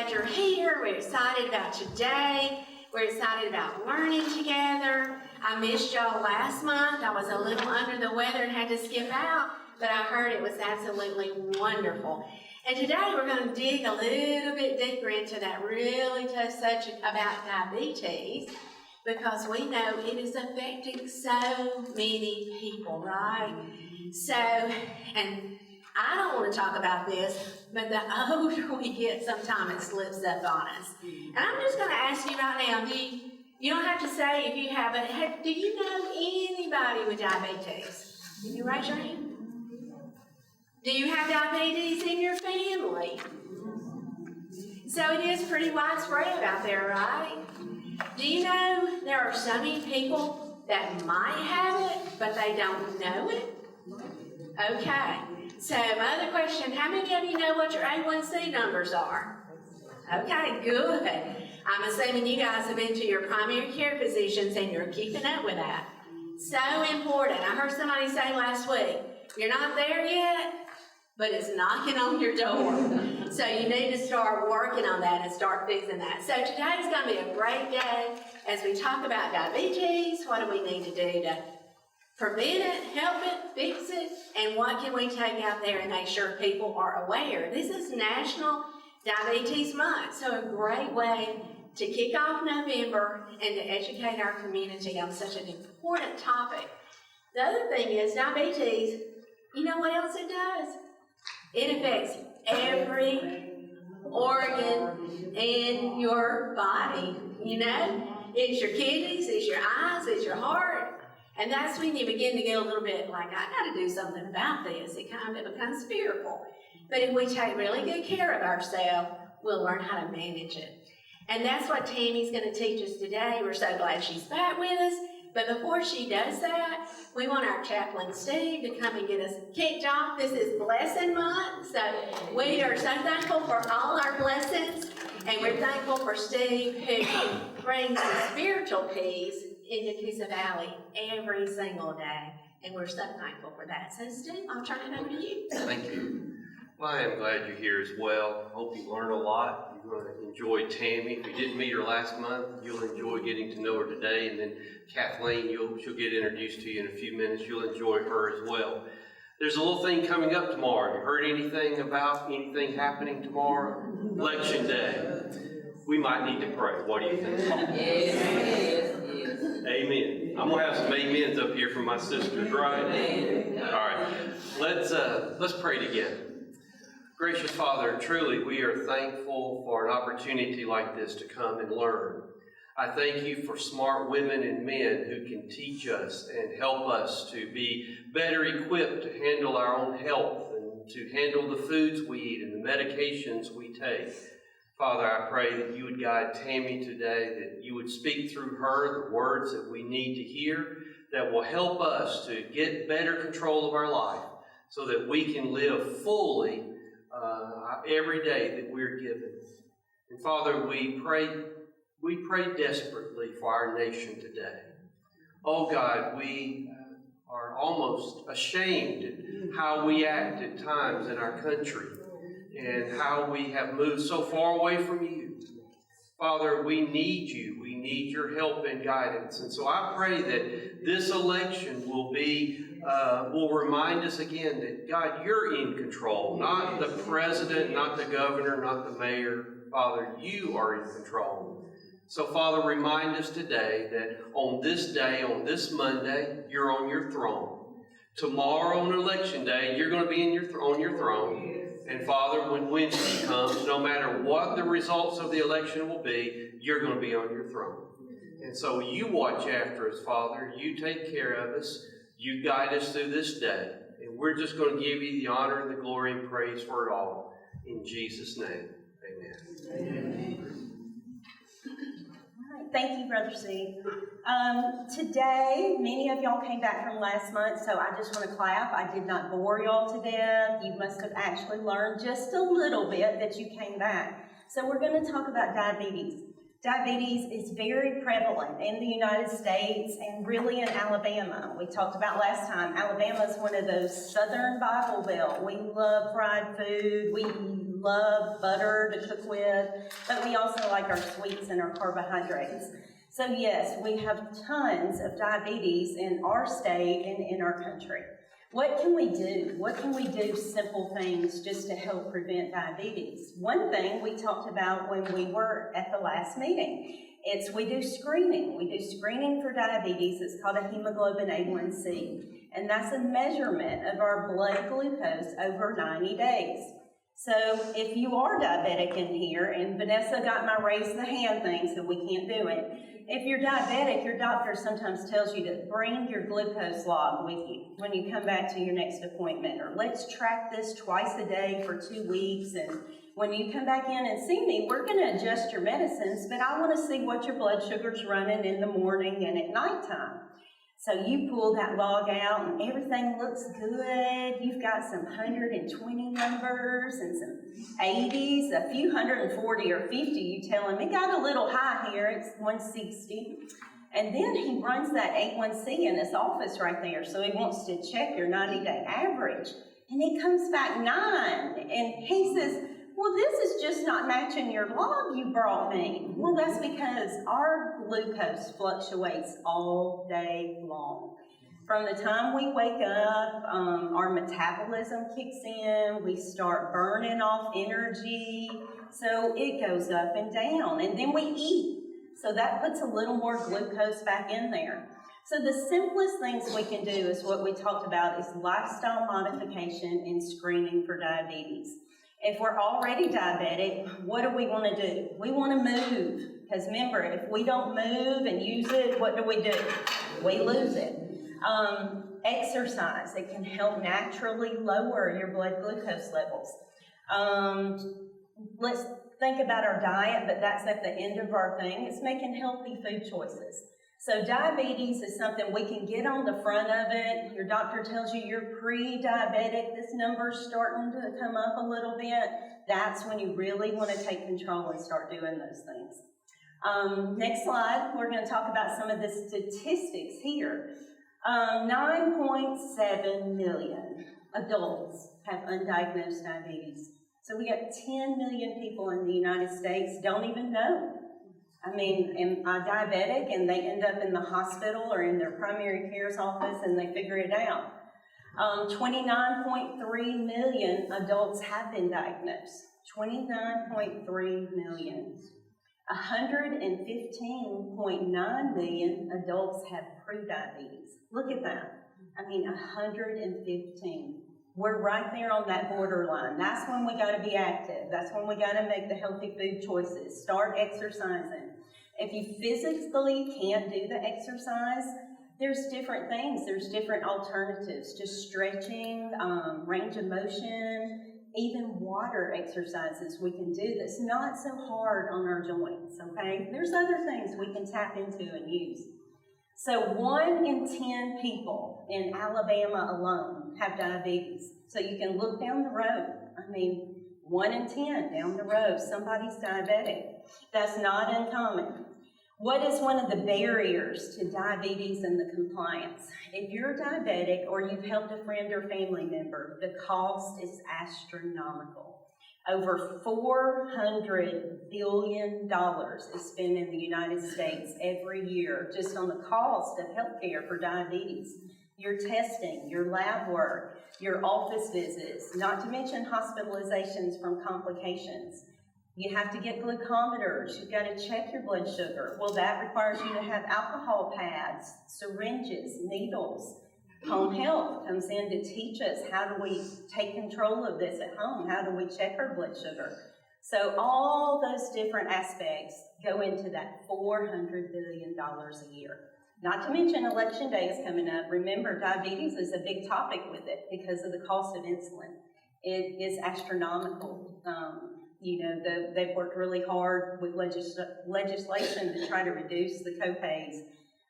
glad you're here. We're excited about today. We're excited about learning together. I missed y'all last month. I was a little under the weather and had to skip out, but I heard it was absolutely wonderful. And today we're going to dig a little bit deeper into that really tough subject about diabetes, because we know it is affecting so many people, right? So, and I don't want to talk about this, but the older we get, sometimes it slips up on us. And I'm just going to ask you right now, you don't have to say if you have it, do you know anybody with diabetes? Can you raise your hand? Do you have diabetes in your family? So it is pretty widespread out there, right? Do you know there are so many people that might have it, but they don't know it? Okay. So my other question, how many of you know what your A1C numbers are? Okay, good. I'm assuming you guys have been to your primary care physicians and you're keeping up with that. So important. I heard somebody say last week, you're not there yet, but it's knocking on your door. So you need to start working on that and start fixing that. So today's going to be a great day as we talk about diabetes. What do we need to do to prevent it, help it, fix it, and what can we take out there and make sure people are aware? This is National Diabetes Month, so a great way to kick off November and to educate our community on such an important topic. The other thing is diabetes, you know what else it does? It affects every organ in your body, you know? It's your kidneys, it's your eyes, it's your heart. And that's when you begin to get a little bit like, I got to do something about this. It kind of becomes fearful. But if we take really good care of ourselves, we'll learn how to manage it. And that's what Tammy's going to teach us today. We're so glad she's back with us. But before she does that, we want our chaplain Steve to come and get us kicked off. This is Blessing Month, so we are so thankful for all our blessings, and we're thankful for Steve, who brings the spiritual peace into Coosa Valley every single day, and we're so thankful for that. So Steve, I'll turn it over to you. Thank you. Well, I am glad you're here as well. Hope you learned a lot. You're going to enjoy Tammy. If you didn't meet her last month, you'll enjoy getting to know her today. And then Kathleen, she'll get introduced to you in a few minutes. You'll enjoy her as well. There's a little thing coming up tomorrow. Have you heard anything about anything happening tomorrow? Election Day. We might need to pray. What do you think? Yes. Amen. I'm gonna have some amens up here from my sisters, right? All right. Let's pray together. Gracious Father, truly we are thankful for an opportunity like this to come and learn. I thank you for smart women and men who can teach us and help us to be better equipped to handle our own health and to handle the foods we eat and the medications we take. Father, I pray that you would guide Tammy today, that you would speak through her the words that we need to hear that will help us to get better control of our life so that we can live fully every day that we're given. And Father, we pray desperately for our nation today. Oh God, we are almost ashamed at how we act at times in our country and how we have moved so far away from you. Father, we need you. We need your help and guidance. And so I pray that this election will remind us again that, God, you're in control. Not the president, not the governor, not the mayor. Father, you are in control. So, Father, remind us today that on this day, on this Monday, you're on your throne. Tomorrow on election day, you're going to be on your throne. And Father, when Wednesday comes, no matter what the results of the election will be, you're going to be on your throne. And so you watch after us, Father. You take care of us. You guide us through this day. And we're just going to give you the honor and the glory and praise for it all. In Jesus' name, amen. Amen. Thank you, Brother Steve. Today, many of y'all came back from last month, so I just want to clap. I did not bore y'all to death. You must have actually learned just a little bit that you came back. So we're going to talk about diabetes. Diabetes is very prevalent in the United States and really in Alabama. We talked about last time, Alabama is one of those southern Bible Belt. We love fried food. We love butter to cook with, but we also like our sweets and our carbohydrates. So yes, we have tons of diabetes in our state and in our country. What can we do? What can we do, simple things, just to help prevent diabetes? One thing we talked about when we were at the last meeting, we do screening. We do screening for diabetes. It's called a hemoglobin A1C, and that's a measurement of our blood glucose over 90 days. So if you are diabetic in here, and Vanessa got my raise the hand thing, so we can't do it. If you're diabetic, your doctor sometimes tells you to bring your glucose log with you when you come back to your next appointment, or let's track this twice a day for 2 weeks, and when you come back in and see me, we're gonna adjust your medicines, but I wanna see what your blood sugar's running in the morning and at nighttime. So you pull that log out and everything looks good. You've got some 120 numbers and some 80s, a few 140 or 50. You tell him, it got a little high here, it's 160. And then he runs that A1C in his office right there. So he wants to check your 90-day average. And it comes back 9. And he says, well, this is just not matching your log you brought me. Well, that's because our glucose fluctuates all day long. From the time we wake up, our metabolism kicks in, we start burning off energy, so it goes up and down, and then we eat. So that puts a little more glucose back in there. So the simplest things we can do is what we talked about, is lifestyle modification and screening for diabetes. If we're already diabetic, what do we want to do? We want to move, because remember, if we don't move and use it, what do? We lose it. Exercise, it can help naturally lower your blood glucose levels. Let's think about our diet, but that's at the end of our thing. It's making healthy food choices. So diabetes is something we can get on the front of it. Your doctor tells you you're pre-diabetic, this number's starting to come up a little bit. That's when you really want to take control and start doing those things. Next slide, we're going to talk about some of the statistics here. 9.7 million adults have undiagnosed diabetes. So we got 10 million people in the United States don't even know. I mean, am I diabetic? And they end up in the hospital or in their primary care's office and they figure it out. 29.3 million adults have been diagnosed. 29.3 million. 115.9 million adults have prediabetes. Look at that. I mean, 115. We're right there on that borderline. That's when we got to be active. That's when we got to make the healthy food choices. Start exercising. If you physically can't do the exercise, there's different things. There's different alternatives. Just stretching, range of motion, even water exercises we can do that's not so hard on our joints, okay? There's other things we can tap into and use. So 1 in 10 people in Alabama alone have diabetes. So you can look down the road. I mean, 1 in 10 down the road, somebody's diabetic. That's not uncommon. What is one of the barriers to diabetes and the compliance? If you're diabetic or you've helped a friend or family member, the cost is astronomical. Over $400 billion is spent in the United States every year just on the cost of healthcare for diabetes. Your testing, your lab work, your office visits, not to mention hospitalizations from complications. You have to get glucometers. You've got to check your blood sugar. Well, that requires you to have alcohol pads, syringes, needles. Home health comes in to teach us how do we take control of this at home? How do we check our blood sugar? So all those different aspects go into that $400 billion a year. Not to mention election day is coming up. Remember, diabetes is a big topic with it because of the cost of insulin. It is astronomical. They've worked really hard with legislation to try to reduce the copays.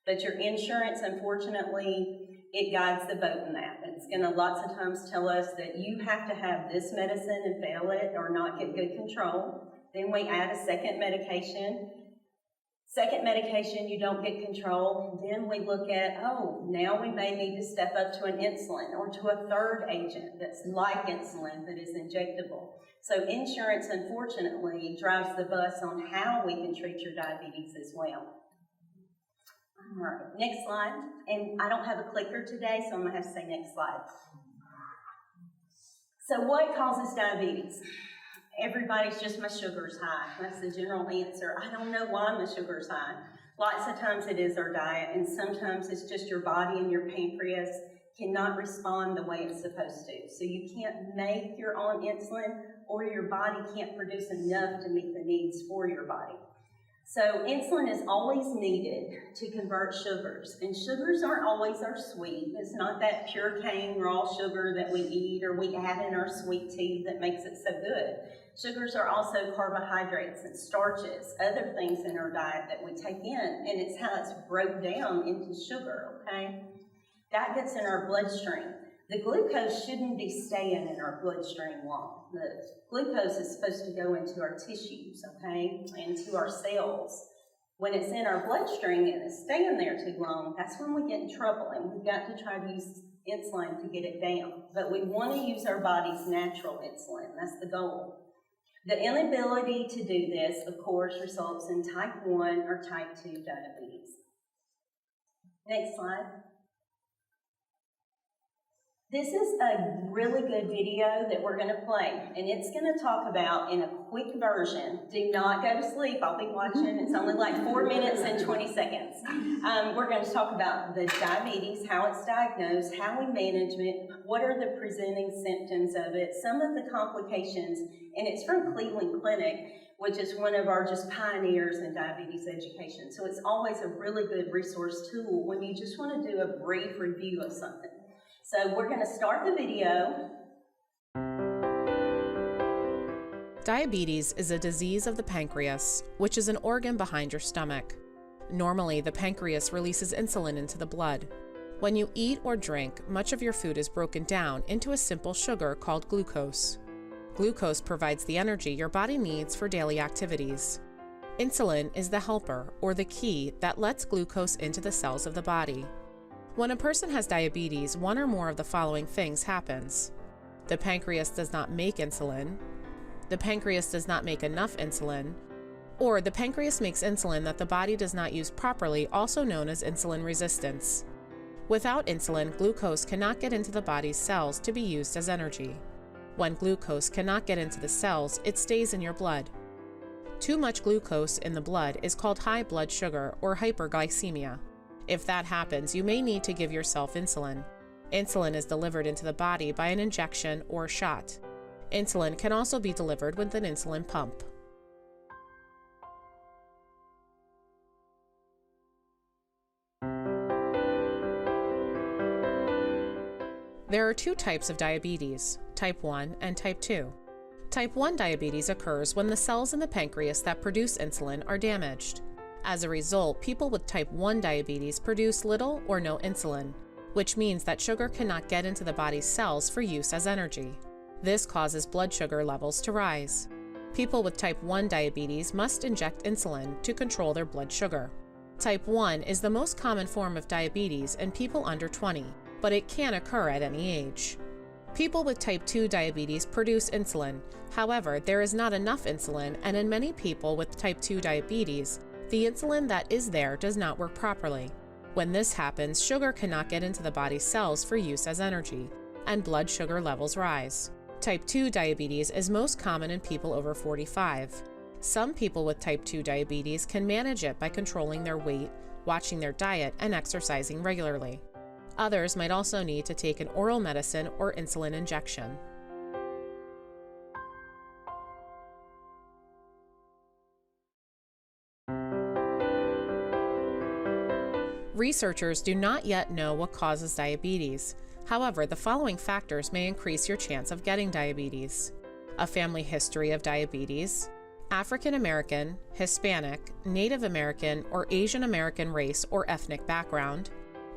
But your insurance, unfortunately, it guides the boat in that. It's going to lots of times tell us that you have to have this medicine and fail it or not get good control. Then we add a second medication. Second medication, you don't get control. Then we look at, now we may need to step up to an insulin or to a third agent that's like insulin that is injectable. So insurance, unfortunately, drives the bus on how we can treat your diabetes as well. All right, next slide. And I don't have a clicker today, so I'm going to have to say next slide. So what causes diabetes? Everybody's just, my sugar's high. That's the general answer. I don't know why my sugar's high. Lots of times it is our diet, and sometimes it's just your body and your pancreas cannot respond the way it's supposed to. So you can't make your own insulin, or your body can't produce enough to meet the needs for your body. So insulin is always needed to convert sugars, and sugars aren't always our sweet. It's not that pure cane raw sugar that we eat or we add in our sweet tea that makes it so good. Sugars are also carbohydrates and starches, other things in our diet that we take in, and it's how it's broken down into sugar, okay? That gets in our bloodstream. The glucose shouldn't be staying in our bloodstream long. The glucose is supposed to go into our tissues, okay, into our cells. When it's in our bloodstream and it's staying there too long, that's when we get in trouble, and we've got to try to use insulin to get it down. But we want to use our body's natural insulin. That's the goal. The inability to do this, of course, results in type 1 or type 2 diabetes. Next slide. This is a really good video that we're going to play, and it's going to talk about, in a quick version, do not go to sleep, I'll be watching, it's only like 4 minutes and 20 seconds. We're going to talk about the diabetes, how it's diagnosed, how we manage it, what are the presenting symptoms of it, some of the complications, and it's from Cleveland Clinic, which is one of our just pioneers in diabetes education. So it's always a really good resource tool when you just want to do a brief review of something. So we're going to start the video. Diabetes is a disease of the pancreas, which is an organ behind your stomach. Normally, the pancreas releases insulin into the blood. When you eat or drink, much of your food is broken down into a simple sugar called glucose. Glucose provides the energy your body needs for daily activities. Insulin is the helper, or the key, that lets glucose into the cells of the body. When a person has diabetes, one or more of the following things happens. The pancreas does not make insulin, the pancreas does not make enough insulin, or the pancreas makes insulin that the body does not use properly, also known as insulin resistance. Without insulin, glucose cannot get into the body's cells to be used as energy. When glucose cannot get into the cells, it stays in your blood. Too much glucose in the blood is called high blood sugar or hyperglycemia. If that happens, you may need to give yourself insulin. Insulin is delivered into the body by an injection or shot. Insulin can also be delivered with an insulin pump. There are two types of diabetes, type 1 and type 2. Type 1 diabetes occurs when the cells in the pancreas that produce insulin are damaged. As a result, people with type 1 diabetes produce little or no insulin, which means that sugar cannot get into the body's cells for use as energy. This causes blood sugar levels to rise. People with type 1 diabetes must inject insulin to control their blood sugar. Type 1 is the most common form of diabetes in people under 20, but it can occur at any age. People with type 2 diabetes produce insulin. However, there is not enough insulin, and in many people with type 2 diabetes, the insulin that is there does not work properly. When this happens, sugar cannot get into the body's cells for use as energy, and blood sugar levels rise. Type 2 diabetes is most common in people over 45. Some people with type 2 diabetes can manage it by controlling their weight, watching their diet, and exercising regularly. Others might also need to take an oral medicine or insulin injection. Researchers do not yet know what causes diabetes. However, the following factors may increase your chance of getting diabetes: a family history of diabetes, African American, Hispanic, Native American, or Asian American race or ethnic background,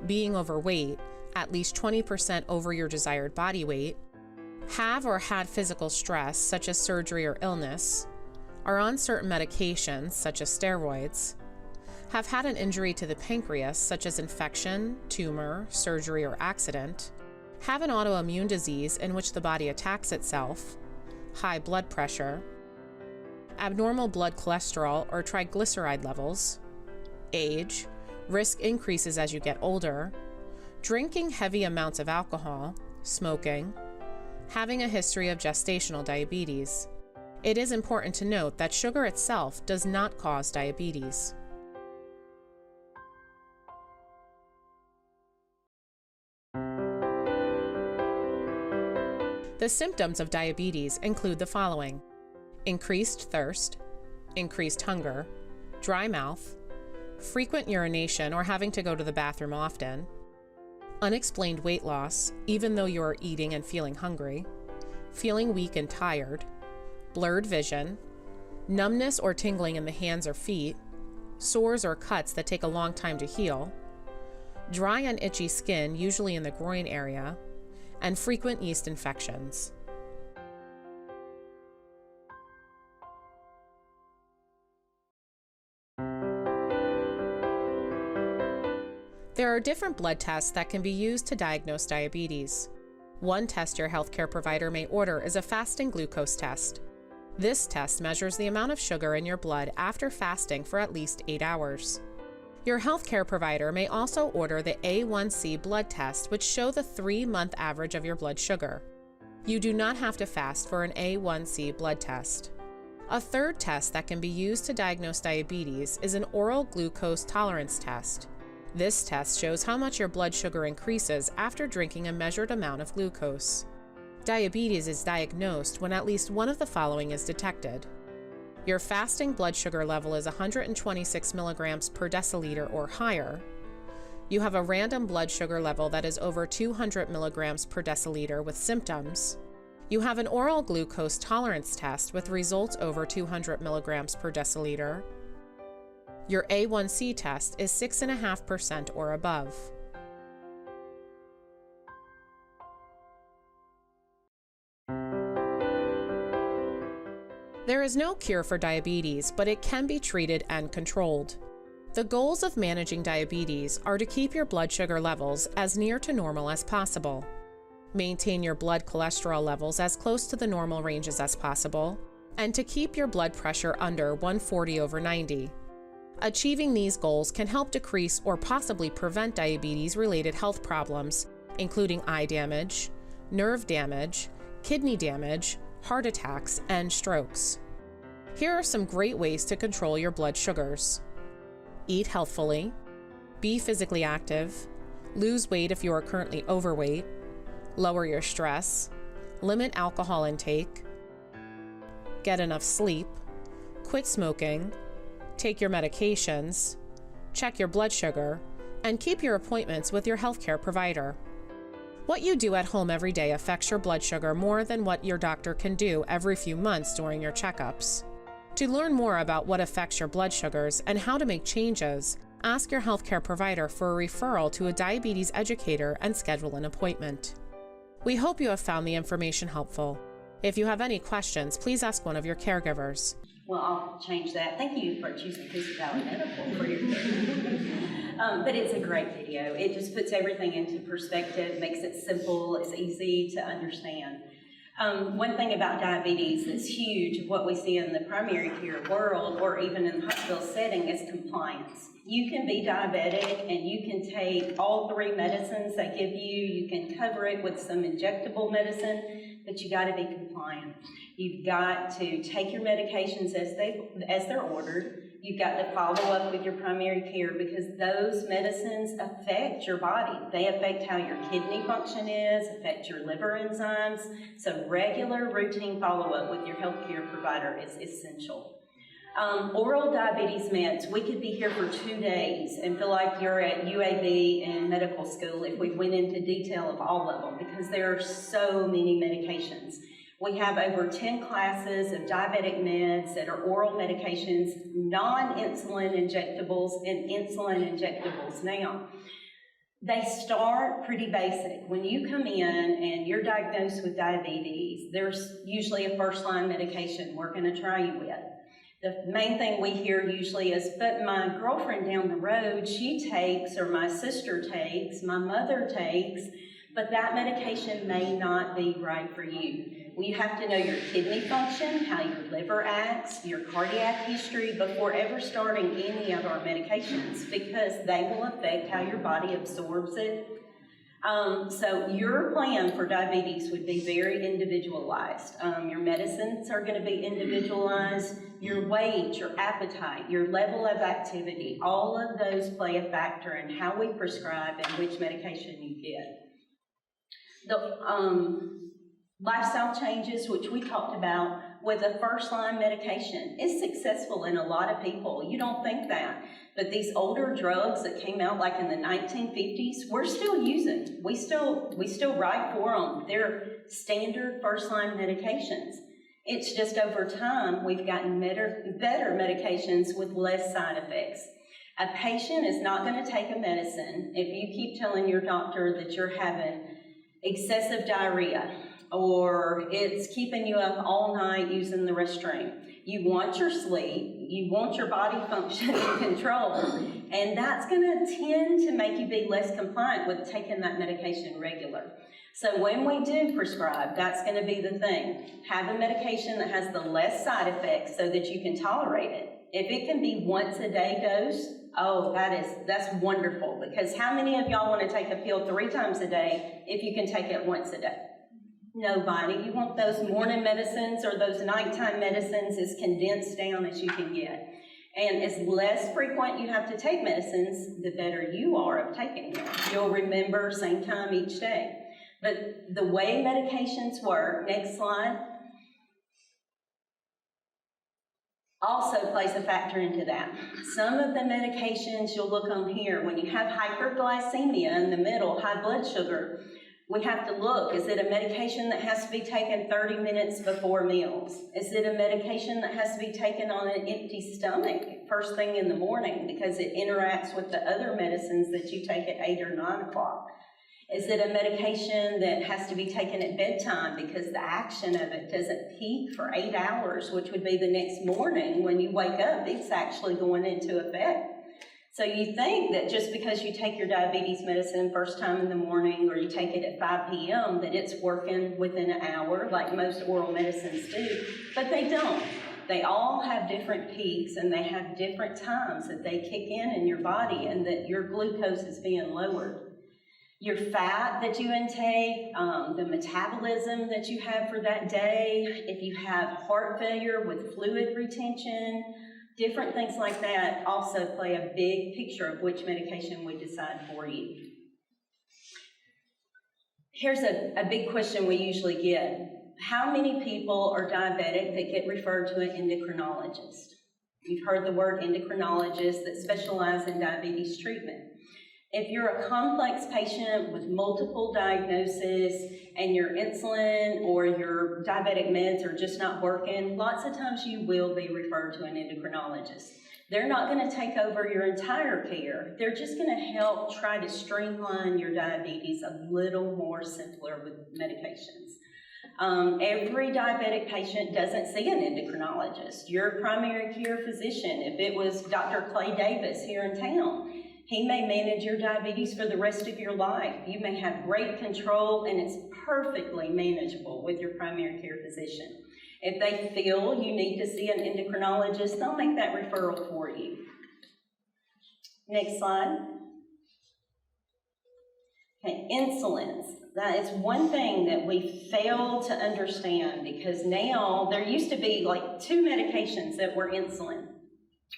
being overweight, at least 20% over your desired body weight, have or had physical stress such as surgery or illness, are on certain medications such as steroids, have had an injury to the pancreas such as infection, tumor, surgery, or accident, have an autoimmune disease in which the body attacks itself, high blood pressure, abnormal blood cholesterol or triglyceride levels, age, risk increases as you get older, drinking heavy amounts of alcohol, smoking, having a history of gestational diabetes. It is important to note that sugar itself does not cause diabetes. The symptoms of diabetes include the following: increased thirst, increased hunger, dry mouth, frequent urination or having to go to the bathroom often, unexplained weight loss even though you are eating and feeling hungry, feeling weak and tired, blurred vision, numbness or tingling in the hands or feet, sores or cuts that take a long time to heal, dry and itchy skin, usually in the groin area, and frequent yeast infections. There are different blood tests that can be used to diagnose diabetes. One test your healthcare provider may order is a fasting glucose test. This test measures the amount of sugar in your blood after fasting for at least 8 hours. Your healthcare provider may also order the A1C blood test, which show the 3-month average of your blood sugar. You do not have to fast for an A1C blood test. A third test that can be used to diagnose diabetes is an oral glucose tolerance test. This test shows how much your blood sugar increases after drinking a measured amount of glucose. Diabetes is diagnosed when at least one of the following is detected. Your fasting blood sugar level is 126 milligrams per deciliter or higher. You have a random blood sugar level that is over 200 milligrams per deciliter with symptoms. You have an oral glucose tolerance test with results over 200 milligrams per deciliter. Your A1C test is 6.5% or above. There is no cure for diabetes, but it can be treated and controlled. The goals of managing diabetes are to keep your blood sugar levels as near to normal as possible, maintain your blood cholesterol levels as close to the normal ranges as possible, and to keep your blood pressure under 140/90. Achieving these goals can help decrease or possibly prevent diabetes-related health problems, including eye damage, nerve damage, kidney damage, heart attacks, and strokes. Here are some great ways to control your blood sugars. Eat healthfully, be physically active, lose weight if you are currently overweight, lower your stress, limit alcohol intake, get enough sleep, quit smoking, take your medications, check your blood sugar, and keep your appointments with your healthcare provider. What you do at home every day affects your blood sugar more than what your doctor can do every few months during your checkups. To learn more about what affects your blood sugars and how to make changes, ask your healthcare provider for a referral to a diabetes educator and schedule an appointment. We hope you have found the information helpful. If you have any questions, please ask one of your caregivers. Well, I'll change that. Thank you for choosing Coosa Valley Medical for your but it's a great video. It just puts everything into perspective, makes it simple, it's easy to understand. One thing about diabetes that's huge, what we see in the primary care world or even in the hospital setting, is compliance. You can be diabetic and you can take all 3 medicines they give you. You can cover it with some injectable medicine, but you got to be compliant. You've got to take your medications as they're ordered. You've got to follow up with your primary care because those medicines affect your body. They affect how your kidney function is, affect your liver enzymes. So regular routine follow-up with your healthcare provider is essential. Oral diabetes meds, we could be here for 2 days and feel like you're at UAB in medical school if we went into detail of all of them because there are so many medications. We have over 10 classes of diabetic meds that are oral medications, non-insulin injectables, and insulin injectables. Now, they start pretty basic. When you come in and you're diagnosed with diabetes, there's usually a first-line medication we're going to try you with. The main thing we hear usually is, but my girlfriend down the road, she takes, or my sister takes, my mother takes, but that medication may not be right for you. You have to know your kidney function, how your liver acts, your cardiac history before ever starting any of our medications, because they will affect how your body absorbs it. So your plan for diabetes would be very individualized. Your medicines are going to be individualized. Your weight, your appetite, your level of activity, all of those play a factor in how we prescribe and which medication you get. The lifestyle changes, which we talked about with a first-line medication, is successful in a lot of people. You don't think that. But these older drugs that came out like in the 1950s, we're still using. We still write for them. They're standard first-line medications. It's just over time, we've gotten better medications with less side effects. A patient is not going to take a medicine if you keep telling your doctor that you're having excessive diarrhea, or it's keeping you up all night using the restroom. You want your sleep, you want your body function in control, and that's going to tend to make you be less compliant with taking that medication regular. So when we do prescribe, that's going to be the thing. Have a medication that has the less side effects so that you can tolerate it. If it can be once a day dose, oh, that's wonderful, because how many of y'all want to take a pill 3 times a day if you can take it once a day? Nobody. You want those morning medicines or those nighttime medicines as condensed down as you can get. And as less frequent you have to take medicines, the better you are of taking them. You'll remember same time each day. But the way medications work, next slide, also plays a factor into that. Some of the medications you'll look on here, when you have hyperglycemia in the middle, high blood sugar, we have to look, is it a medication that has to be taken 30 minutes before meals? Is it a medication that has to be taken on an empty stomach first thing in the morning because it interacts with the other medicines that you take at 8 or 9 o'clock? Is it a medication that has to be taken at bedtime because the action of it doesn't peak for 8 hours, which would be the next morning when you wake up, it's actually going into effect. So you think that just because you take your diabetes medicine first time in the morning or you take it at 5 p.m. that it's working within an hour like most oral medicines do, but they don't. They all have different peaks and they have different times that they kick in your body and that your glucose is being lowered. Your fat that you intake, the metabolism that you have for that day, if you have heart failure with fluid retention, different things like that also play a big picture of which medication we decide for you. Here's a big question we usually get. How many people are diabetic that get referred to an endocrinologist? You've heard the word endocrinologist that specialize in diabetes treatment. If you're a complex patient with multiple diagnoses and your insulin or your diabetic meds are just not working, lots of times you will be referred to an endocrinologist. They're not going to take over your entire care. They're just going to help try to streamline your diabetes a little more simpler with medications. Every diabetic patient doesn't see an endocrinologist. Your primary care physician, if it was Dr. Clay Davis here in town, he may manage your diabetes for the rest of your life. You may have great control and it's perfectly manageable with your primary care physician. If they feel you need to see an endocrinologist, they'll make that referral for you. Next slide. Okay, insulins. That is one thing that we fail to understand because now there used to be like 2 medications that were insulin.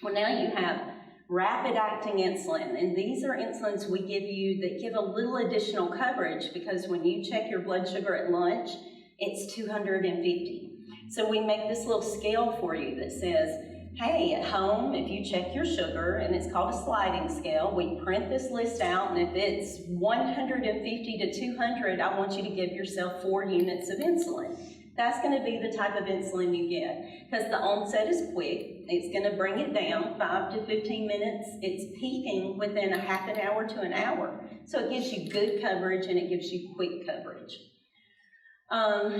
Well, now you have rapid-acting insulin, and these are insulins we give you that give a little additional coverage because when you check your blood sugar at lunch, it's 250. So we make this little scale for you that says, hey, at home, if you check your sugar, and it's called a sliding scale, we print this list out, and if it's 150 to 200, I want you to give yourself 4 units of insulin. That's going to be the type of insulin you get because the onset is quick. It's going to bring it down 5 to 15 minutes. It's peaking within a half an hour to an hour. So it gives you good coverage and it gives you quick coverage.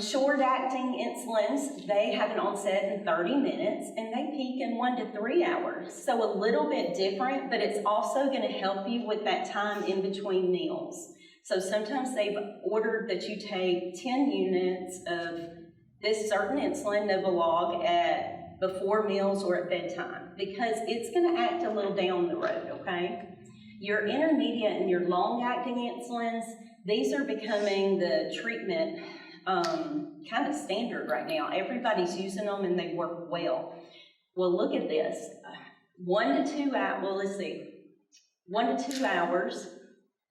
Short-acting insulins, they have an onset in 30 minutes and they peak in 1 to 3 hours. So a little bit different, but it's also going to help you with that time in between meals. So sometimes they've ordered that you take 10 units of this certain insulin, Novolog, before meals or at bedtime, because it's going to act a little down the road, okay? Your intermediate and your long-acting insulins, these are becoming the treatment kind of standard right now. Everybody's using them and they work well. Well, look at this. 1 to 2 hours, well, let's see. 1 to 2 hours,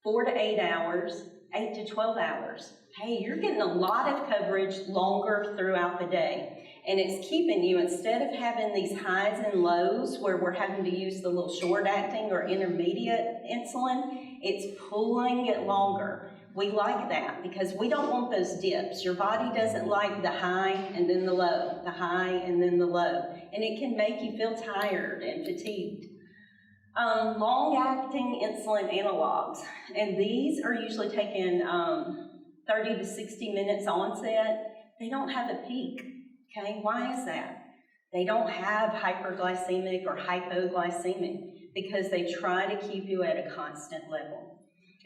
4 to 8 hours, 8 to 12 hours. Hey, you're getting a lot of coverage longer throughout the day. And it's keeping you, instead of having these highs and lows where we're having to use the little short-acting or intermediate insulin, it's pulling it longer. We like that because we don't want those dips. Your body doesn't like the high and then the low, the high and then the low. And it can make you feel tired and fatigued. Long-acting insulin analogs, and these are usually taken 30 to 60 minutes onset. They don't have a peak, okay? Why is that? They don't have hyperglycemic or hypoglycemic because they try to keep you at a constant level.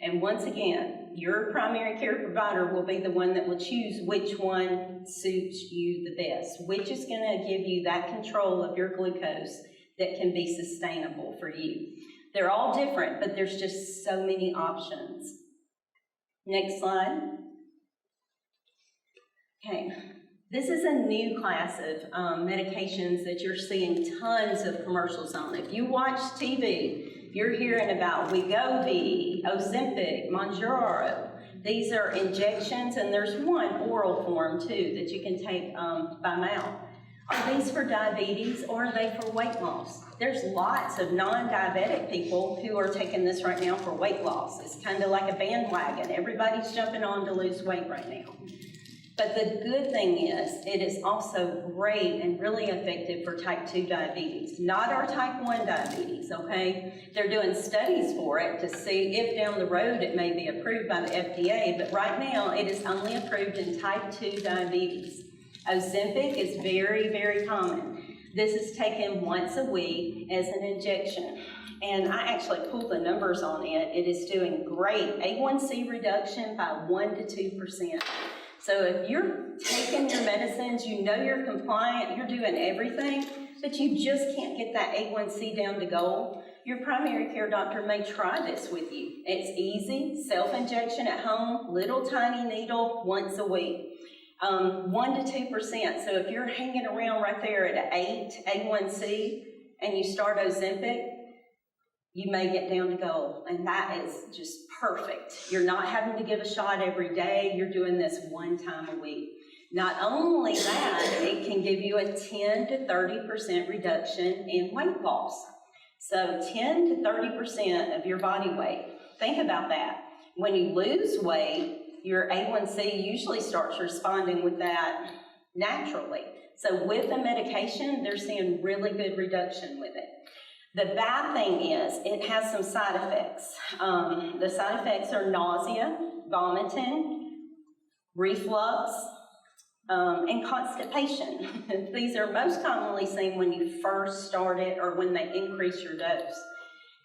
And once again, your primary care provider will be the one that will choose which one suits you the best, which is going to give you that control of your glucose that can be sustainable for you. They're all different, but there's just so many options. Next slide. Okay, this is a new class of medications that you're seeing tons of commercials on. If you watch TV, you're hearing about Wegovy, Ozempic, Mounjaro. These are injections, and there's one oral form too that you can take by mouth. Are these for diabetes or are they for weight loss? There's lots of non-diabetic people who are taking this right now for weight loss. It's kind of like a bandwagon. Everybody's jumping on to lose weight right now. But the good thing is, it is also great and really effective for type 2 diabetes, not our type 1 diabetes, okay? They're doing studies for it to see if down the road it may be approved by the FDA, but right now it is only approved in type 2 diabetes. Ozempic is very, very common. This is taken once a week as an injection. And I actually pulled the numbers on it. It is doing great. A1C reduction by 1 to 2%. So if you're taking your medicines, you know you're compliant, you're doing everything, but you just can't get that A1C down to goal, your primary care doctor may try this with you. It's easy, self-injection at home, little tiny needle once a week. 1 to 2%. So if you're hanging around right there at an 8 A1C and you start Ozempic, you may get down to goal, and that is just perfect. You're not having to give a shot every day. You're doing this 1 time a week. Not only that, it can give you a 10 to 30% reduction in weight loss. So 10 to 30% of your body weight. Think about that. When you lose weight, your A1C usually starts responding with that naturally. So with the medication, they're seeing really good reduction with it. The bad thing is it has some side effects. The side effects are nausea, vomiting, reflux, and constipation. These are most commonly seen when you first start it or when they increase your dose.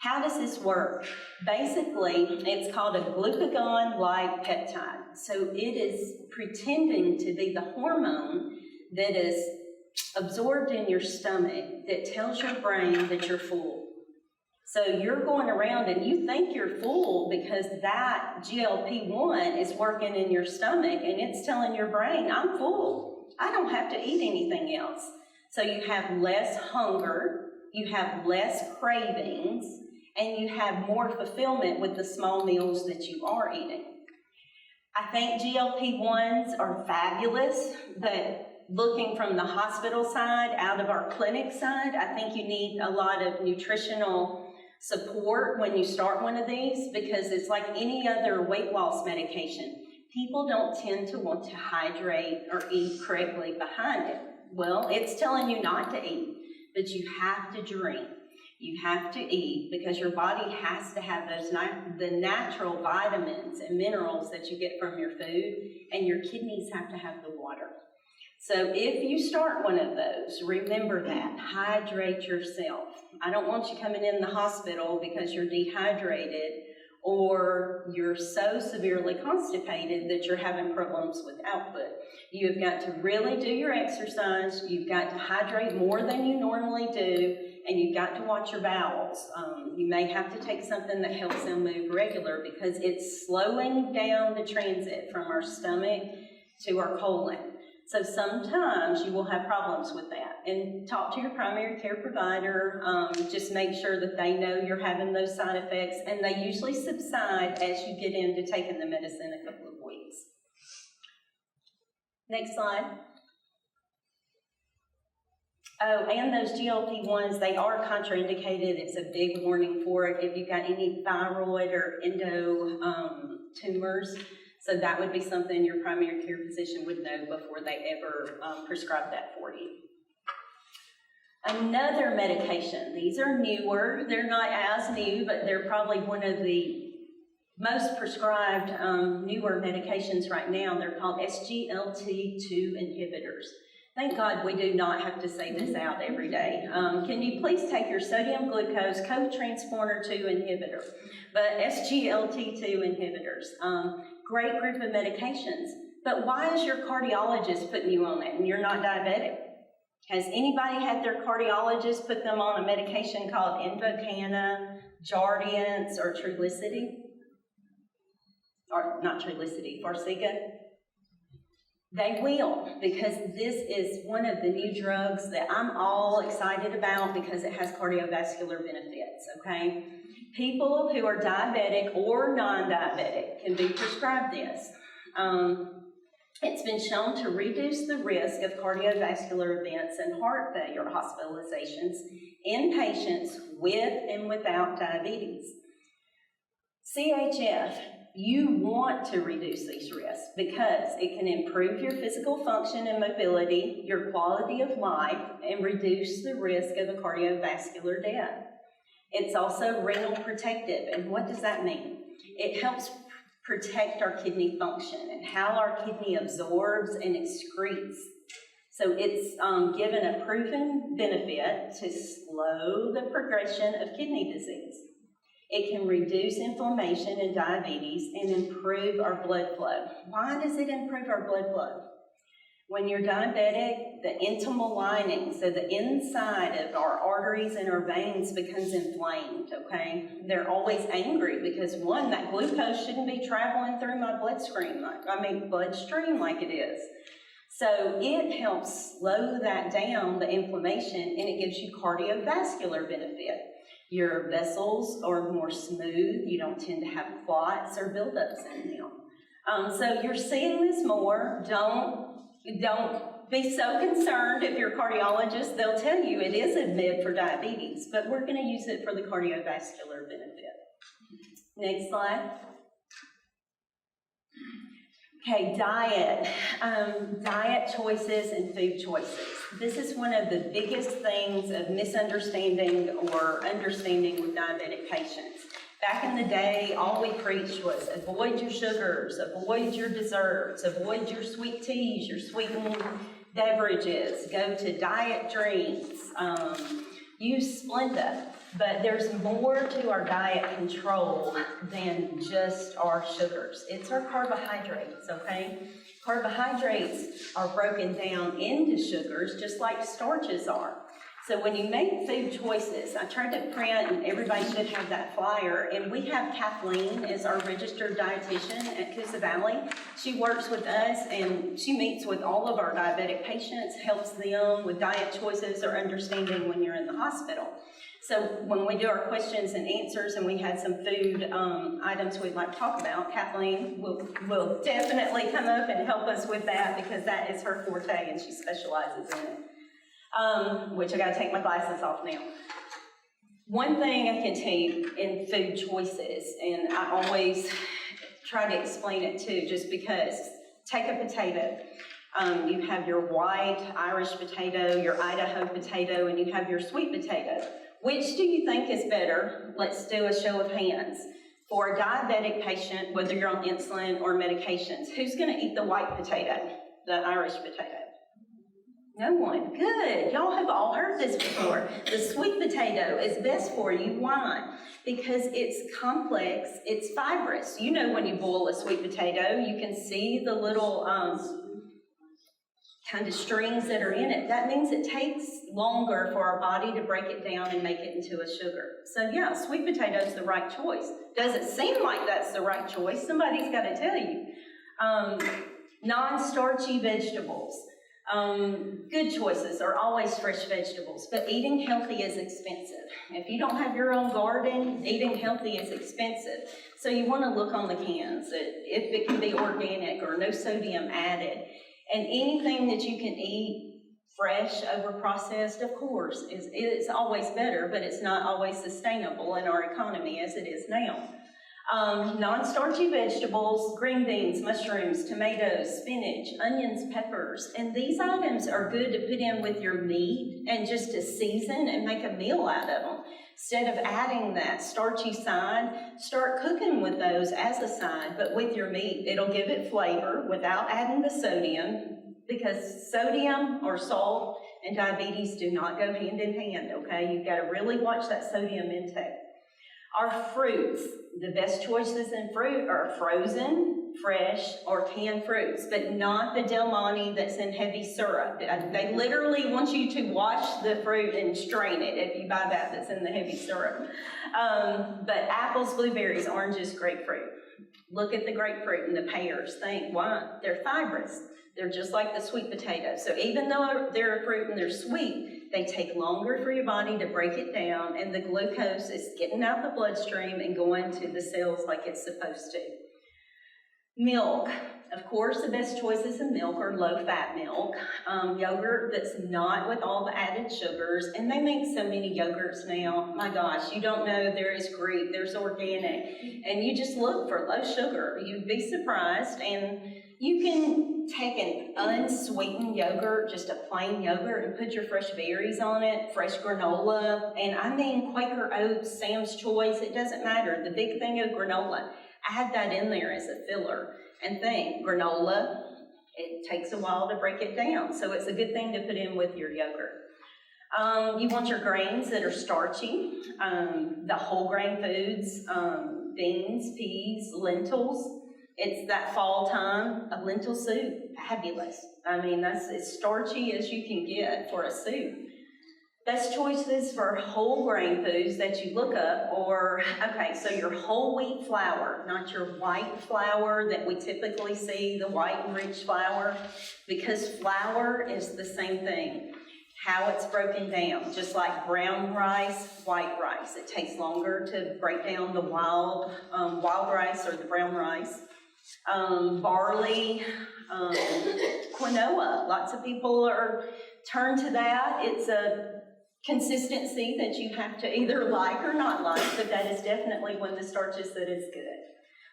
How does this work? Basically, it's called a glucagon-like peptide. So it is pretending to be the hormone that is absorbed in your stomach that tells your brain that you're full. So you're going around and you think you're full because that GLP-1 is working in your stomach and it's telling your brain, I'm full. I don't have to eat anything else. So you have less hunger, you have less cravings, and you have more fulfillment with the small meals that you are eating. I think GLP-1s are fabulous, but looking from the hospital side, out of our clinic side, I think you need a lot of nutritional support when you start one of these because it's like any other weight loss medication. People don't tend to want to hydrate or eat correctly behind it. Well, it's telling you not to eat, but you have to drink. You have to eat because your body has to have those the natural vitamins and minerals that you get from your food, and your kidneys have to have the water. So if you start one of those, remember that. Hydrate yourself. I don't want you coming in the hospital because you're dehydrated or you're so severely constipated that you're having problems with output. You have got to really do your exercise, you've got to hydrate more than you normally do, and you've got to watch your bowels. You may have to take something that helps them move regular because it's slowing down the transit from our stomach to our colon. So sometimes you will have problems with that. And talk to your primary care provider. Just make sure that they know you're having those side effects, and they usually subside as you get into taking the medicine a couple of weeks. Next slide. Oh, and those GLP-1s, they are contraindicated. It's a big warning for it if you've got any thyroid or endo tumors. So that would be something your primary care physician would know before they ever prescribe that for you. Another medication. These are newer. They're not as new, but they're probably one of the most prescribed newer medications right now. They're called SGLT2 inhibitors. Thank God we do not have to say this out every day. Can you please take your sodium glucose cotransporter 2 inhibitor? But SGLT2 inhibitors. Great group of medications, but why is your cardiologist putting you on that and you're not diabetic? Has anybody had their cardiologist put them on a medication called Invokana, Jardiance, or Trulicity? Or not Trulicity, Farxiga? They will, because this is one of the new drugs that I'm all excited about because it has cardiovascular benefits, okay? People who are diabetic or non-diabetic can be prescribed this. It's been shown to reduce the risk of cardiovascular events and heart failure hospitalizations in patients with and without diabetes. CHF, you want to reduce these risks because it can improve your physical function and mobility, your quality of life, and reduce the risk of a cardiovascular death. It's also renal protective, and what does that mean? It helps protect our kidney function and how our kidney absorbs and excretes. So it's given a proven benefit to slow the progression of kidney disease. It can reduce inflammation and diabetes and improve our blood flow. Why does it improve our blood flow? When you're diabetic, the intimal lining, so the inside of our arteries and our veins becomes inflamed, okay? They're always angry because, one, that glucose shouldn't be traveling through my bloodstream like it is. So it helps slow that down, the inflammation, and it gives you cardiovascular benefit. Your vessels are more smooth. You don't tend to have clots or buildups in them. So you're seeing this more. Don't be so concerned if your cardiologist, they'll tell you it is a med for diabetes, but we're going to use it for the cardiovascular benefit. Next slide. Okay, diet. Diet choices and food choices. This is one of the biggest things of misunderstanding or understanding with diabetic patients. Back in the day, all we preached was avoid your sugars, avoid your desserts, avoid your sweet teas, your sweetened beverages, go to diet drinks, use Splenda. But there's more to our diet control than just our sugars. It's our carbohydrates, okay? Carbohydrates are broken down into sugars just like starches are. So when you make food choices, I tried to print, and everybody should have that flyer, and we have Kathleen as our registered dietitian at Coosa Valley. She works with us, and she meets with all of our diabetic patients, helps them with diet choices or understanding when you're in the hospital. So when we do our questions and answers and we had some food items we'd like to talk about, Kathleen will definitely come up and help us with that because that is her forte and she specializes in it. Which I gotta take my glasses off now. One thing I can tell you in food choices, and I always try to explain it too, just because, take a potato. You have your white Irish potato, your Idaho potato, and you have your sweet potato. Which do you think is better? Let's do a show of hands. For a diabetic patient, whether you're on insulin or medications, who's gonna eat the white potato, the Irish potato? No one. Good. Y'all have all heard this before. The sweet potato is best for you. Why? Because it's complex, it's fibrous. You know when you boil a sweet potato, you can see the little kind of strings that are in it. That means it takes longer for our body to break it down and make it into a sugar. So yeah, sweet potato is the right choice. Doesn't seem like that's the right choice. Somebody's got to tell you. Non-starchy vegetables. Good choices are always fresh vegetables, but eating healthy is expensive. If you don't have your own garden, eating healthy is expensive. So you want to look on the cans if it can be organic or no sodium added. And anything that you can eat fresh over processed, of course, is always better, but it's not always sustainable in our economy as it is now. Non-starchy vegetables, green beans, mushrooms, tomatoes, spinach, onions, peppers, and these items are good to put in with your meat and just to season and make a meal out of them. Instead of adding that starchy side, start cooking with those as a side, but with your meat. It'll give it flavor without adding the sodium, because sodium or salt and diabetes do not go hand in hand, okay? You've got to really watch that sodium intake. Our fruits, the best choices in fruit are frozen, fresh, or canned fruits, but not the Del Monte that's in heavy syrup. They literally want you to wash the fruit and strain it if you buy that's in the heavy syrup. But apples, blueberries, oranges, grapefruit. Look at the grapefruit and the pears. Think, why? They're fibrous. They're just like the sweet potato. So even though they're a fruit and they're sweet, they take longer for your body to break it down, and the glucose is getting out the bloodstream and going to the cells like it's supposed to. Milk. Of course, the best choices in milk are low-fat milk, yogurt that's not with all the added sugars, and they make so many yogurts now. My gosh, you don't know there is Greek, there's organic, and you just look for low sugar. You'd be surprised, and you can take an unsweetened yogurt, just a plain yogurt, and put your fresh berries on it, fresh granola, and I mean Quaker Oats, Sam's Choice, it doesn't matter. The big thing of granola, add that in there as a filler. And think, granola, it takes a while to break it down, so it's a good thing to put in with your yogurt. You want your grains that are starchy, the whole grain foods, beans, peas, lentils. It's that fall time, a lentil soup, fabulous. I mean, that's as starchy as you can get for a soup. Best choices for whole grain foods that you look up so your whole wheat flour, not your white flour that we typically see, the white and rich flour, because flour is the same thing. How it's broken down, just like brown rice, white rice. It takes longer to break down the wild rice or the brown rice. Barley, quinoa. Lots of people are turned to that. It's a consistency that you have to either like or not like, but that is definitely one of the starches that is good.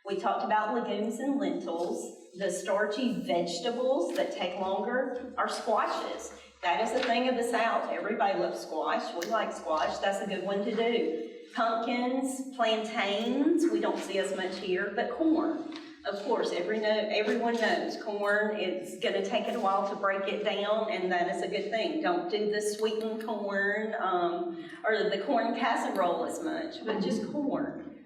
We talked about legumes and lentils. The starchy vegetables that take longer are squashes. That is a thing of the South. Everybody loves squash. We like squash. That's a good one to do. Pumpkins, plantains, we don't see as much here, but corn. Of course, everyone knows corn, it's going to take it a while to break it down, and that is a good thing. Don't do the sweetened corn or the corn casserole as much, but just corn.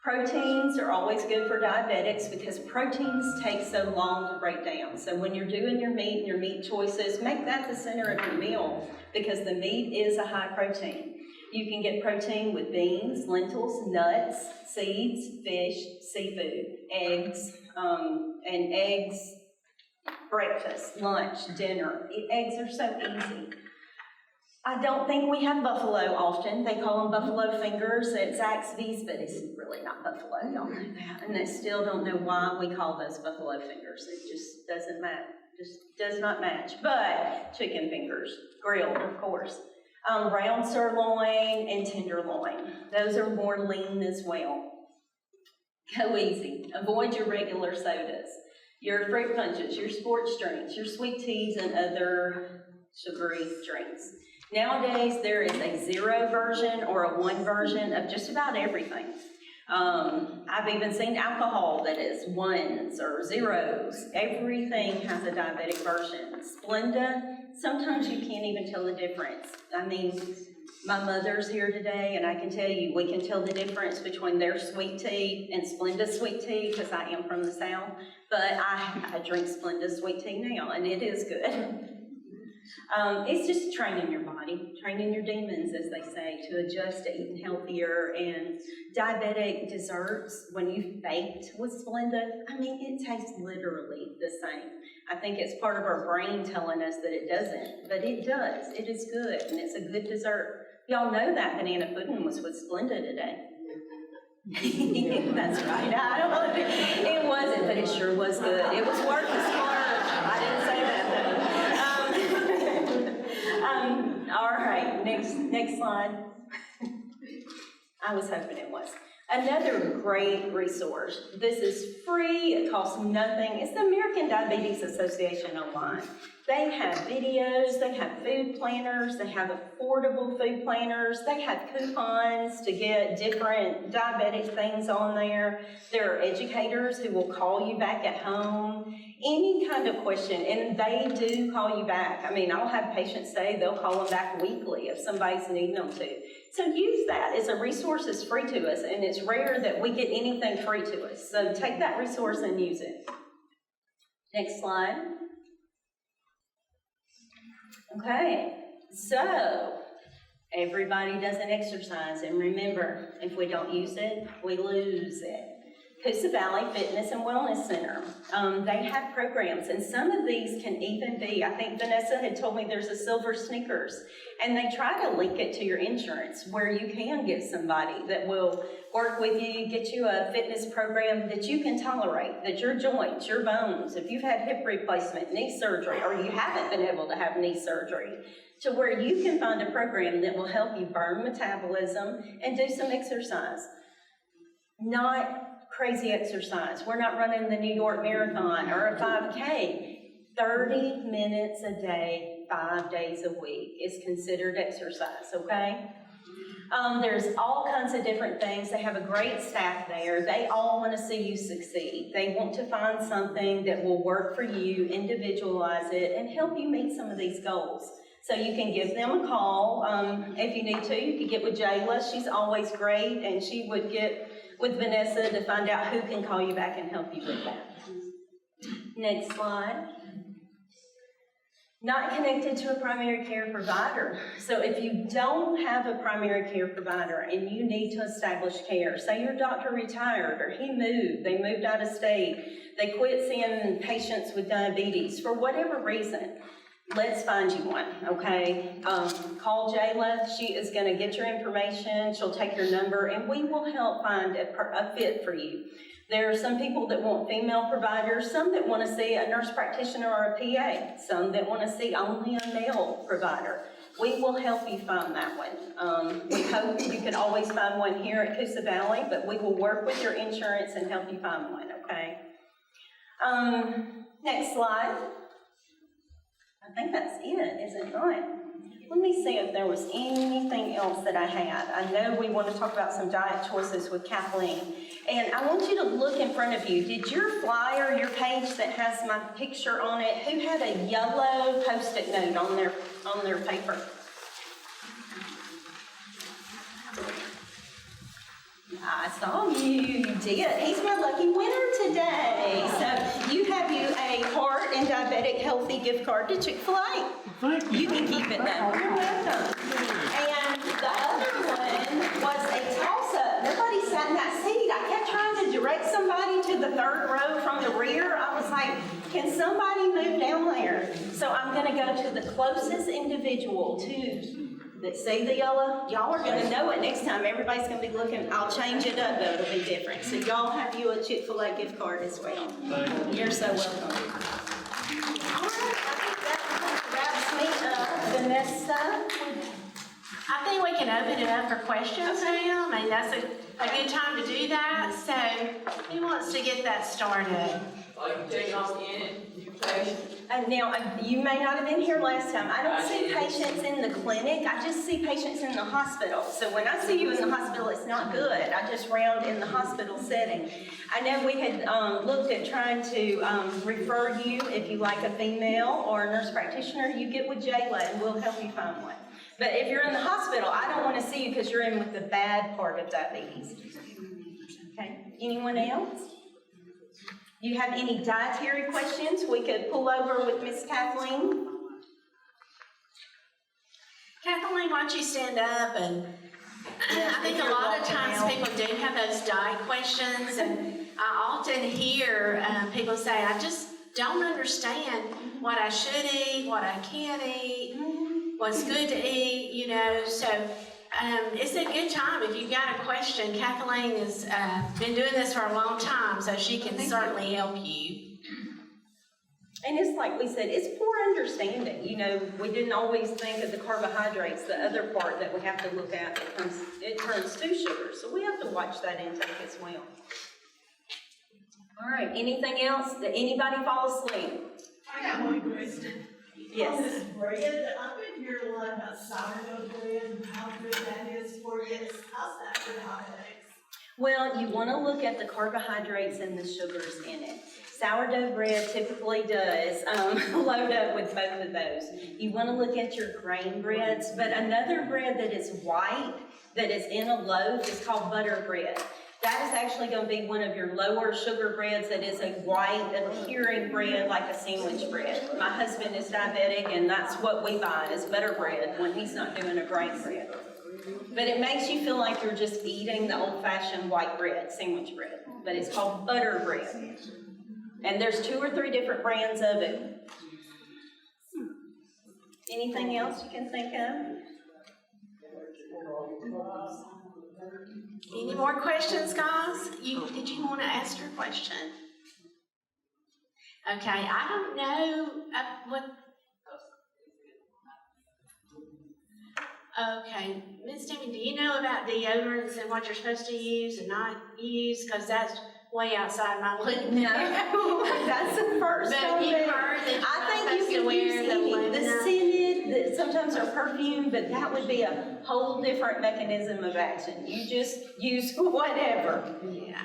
Proteins are always good for diabetics because proteins take so long to break down. So when you're doing your meat and your meat choices, make that the center of your meal because the meat is a high protein. You can get protein with beans, lentils, nuts, seeds, fish, seafood, eggs, and eggs, breakfast, lunch, dinner. Eggs are so easy. I don't think we have buffalo often. They call them buffalo fingers at Zaxby's, but it's really not buffalo. Y'all know that. And I still don't know why we call those buffalo fingers. It just doesn't match. Just does not match. But chicken fingers, grilled, of course. Round sirloin and tenderloin. Those are more lean as well. Go easy. Avoid your regular sodas, your fruit punches, your sports drinks, your sweet teas, and other sugary drinks. Nowadays, there is a 0 version or a 1 version of just about everything. I've even seen alcohol that is 1s or 0s. Everything has a diabetic version. Splenda, sometimes you can't even tell the difference. I mean, my mother's here today, and I can tell you, we can tell the difference between their sweet tea and Splenda's sweet tea, because I am from the South, but I drink Splenda's sweet tea now, and it is good. It's just training your body, training your demons, as they say, to adjust to eating healthier. And diabetic desserts, when you baked with Splenda, I mean, it tastes literally the same. I think it's part of our brain telling us that it doesn't, but it does. It is good, and it's a good dessert. Y'all know that banana pudding was with Splenda today. That's right. It wasn't, but it sure was good. It was worth the splurge. I didn't say that, though. All right, next slide. I was hoping it was. Another great resource. This is free, it costs nothing. It's the American Diabetes Association online. They have videos, they have food planners, they have affordable food planners, they have coupons to get different diabetic things on there. There are educators who will call you back at home, any kind of question, and they do call you back. I mean, I'll have patients say they'll call them back weekly if somebody's needing them to. So use that. It's a resource that's free to us, and it's rare that we get anything free to us. So take that resource and use it. Next slide. Okay, so everybody does an exercise, and remember, if we don't use it, we lose it. Coosa Valley Fitness and Wellness Center, they have programs, and some of these can even be, I think Vanessa had told me there's a Silver Snickers, and they try to link it to your insurance where you can get somebody that will work with you, get you a fitness program that you can tolerate, that your joints, your bones, if you've had hip replacement, knee surgery, or you haven't been able to have knee surgery, to where you can find a program that will help you burn metabolism and do some exercise. Not crazy exercise. We're not running the New York Marathon or a 5K. 30 minutes a day, 5 days a week is considered exercise, okay? There's all kinds of different things. They have a great staff there. They all want to see you succeed. They want to find something that will work for you, individualize it, and help you meet some of these goals. So you can give them a call. If you need to, you can get with Jayla. She's always great, and she would get with Vanessa to find out who can call you back and help you with that. Next slide. Not connected to a primary care provider. So if you don't have a primary care provider and you need to establish care, say your doctor retired or he moved, they moved out of state, they quit seeing patients with diabetes for whatever reason, let's find you one, okay? Call Jayla. She is going to get your information. She'll take your number, and we will help find a fit for you. There are some people that want female providers, some that want to see a nurse practitioner or a PA, some that want to see only a male provider. We will help you find that one. We hope you can always find one here at Coosa Valley, but we will work with your insurance and help you find one, okay? Next slide. I think that's it, is it not? Let me see if there was anything else that I had. I know we want to talk about some diet choices with Kathleen. And I want you to look in front of you. Did your flyer, your page that has my picture on it, who had a yellow Post-it note on their paper? I saw you. You did. He's my lucky winner today. So you have you a Heart and Diabetic Healthy gift card to Chick-fil-A. Thank you. You can keep it though. You're welcome. And the other one was a toss-up. Nobody sat in that seat. I kept trying to direct somebody to the third row from the rear. I was like, can somebody move down there? So I'm going to go to the closest individual to that see the yellow. Y'all are going to know it next time. Everybody's going to be looking. I'll change it up, though. It'll be different. So y'all have you a Chick-fil-A gift card as well. Thank you. You're so welcome. All right, I think that wraps me up. Vanessa, I think we can open it up for questions now. I mean, that's a good time to do that. So who wants to get that started? Or you take off in, you patient. Now, you may not have been here last time. I don't see patients in the clinic. I just see patients in the hospital. So when I see you in the hospital, it's not good. I just round in the hospital setting. I know we had looked at trying to refer you, if you like a female or a nurse practitioner, you get with Jayla and we'll help you find one. But if you're in the hospital, I don't want to see you because you're in with the bad part of diabetes. Okay, anyone else? You have any dietary questions? We could pull over with Miss Kathleen. Kathleen, why don't you stand up? And I think a lot of times people do have those diet questions, and I often hear people say, I just don't understand what I should eat, what I can't eat, what's good to eat, you know. So it's a good time if you've got a question. Kathleen has been doing this for a long time, so she can certainly help you. And it's like we said, it's poor understanding. You know, we didn't always think of the carbohydrates, the other part that we have to look at. It turns to sugar, so we have to watch that intake as well. All right, anything else? Did anybody fall asleep? I got one question. Yes. On this bread, I've been hearing a lot about sourdough bread and how good that is for you. How's that for diabetics? Well, you want to look at the carbohydrates and the sugars in it. Sourdough bread typically does load up with both of those. You want to look at your grain breads, but another bread that is white, that is in a loaf, is called butter bread. That is actually going to be one of your lower sugar breads that is a white appearing bread like a sandwich bread. My husband is diabetic and that's what we buy is butter bread when he's not doing a grain bread. But it makes you feel like you're just eating the old-fashioned white bread, sandwich bread. But it's called butter bread. And there's 2 or 3 different brands of it. Anything else you can think of? Any more questions, guys? Did you want to ask your question? Okay, I don't know what. Okay, Ms. Timmy, do you know about deodorants and what you're supposed to use and not use? Because that's way outside my league. No, that's the first But one. you heard that I think you you're can supposed to use wear the any, the aluminum. scented, that sometimes are perfume, but that would be a whole different mechanism of action. You just use whatever. Yeah.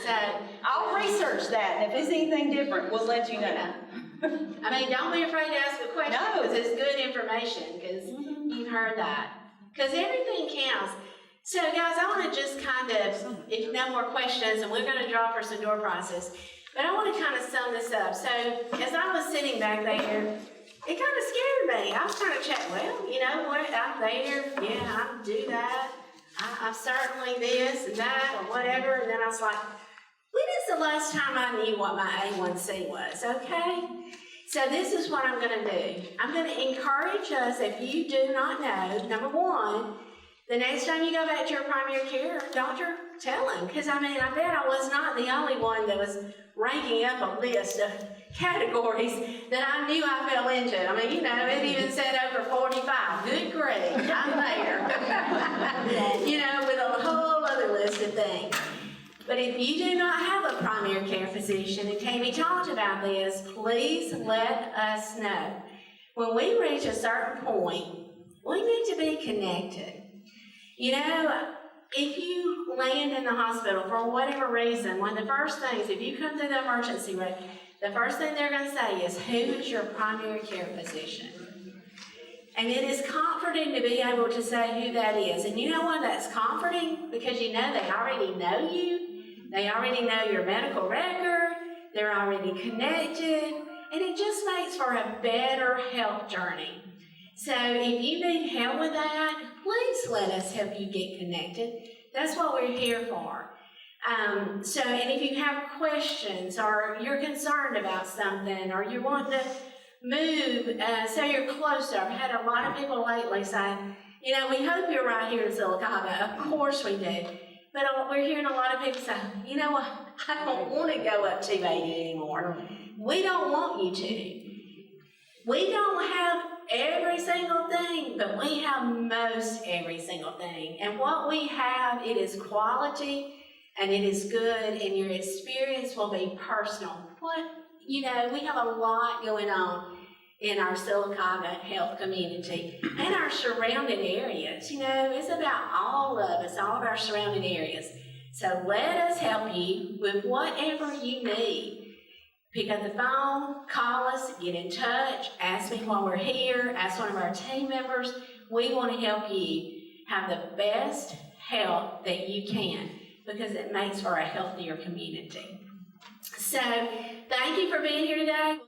So, I'll research that, and if it's anything different, we'll let you know. yeah. I mean, don't be afraid to ask a question No. because it's good information because you've heard that. Because everything counts. So, guys, I want to just kind of, if no more questions, and we're going to draw for some door prizes, but I want to kind of sum this up. So, as I was sitting back there, it kind of scared me. I was kind of checking, well, you know what, I'm there, yeah, I do that. I'm certainly this and that or whatever. And then I was like, when is the last time I knew what my A1C was, okay? So this is what I'm going to do. I'm going to encourage us, if you do not know, number one, the next time you go back to your primary care doctor, tell him. Because, I mean, I bet I was not the only one that was ranking up a list of categories that I knew I fell into. I mean, you know, it even said over 45. Good grief, I'm there. You know, with a whole other list of things. But if you do not have a primary care physician, and Tammy talked about this, please let us know. When we reach a certain point, we need to be connected. You know, if you land in the hospital for whatever reason, one of the first things, if you come through the emergency room, the first thing they're going to say is, who is your primary care physician? And it is comforting to be able to say who that is. And you know why that's comforting? Because you know they already know you. They already know your medical record. They're already connected. And it just makes for a better health journey. So if you need help with that, please let us help you get connected. That's what we're here for. And if you have questions or you're concerned about something or you want to move so you're closer. I've had a lot of people lately say, you know, we hope you're right here in Silicaca. Of course we do. But we're hearing a lot of people say, you know what, I don't want to go up 280 anymore. We don't want you to. We don't have every single thing, but we have most every single thing. And what we have, it is quality and it is good, and your experience will be personal. We have a lot going on in our Sylacauga health community and our surrounding areas. It's about all of us, all of our surrounding areas. So let us help you with whatever you need. Pick up the phone, call us, get in touch, ask me while we're here, ask one of our team members. We want to help you have the best health that you can, because it makes for a healthier community. So thank you for being here today.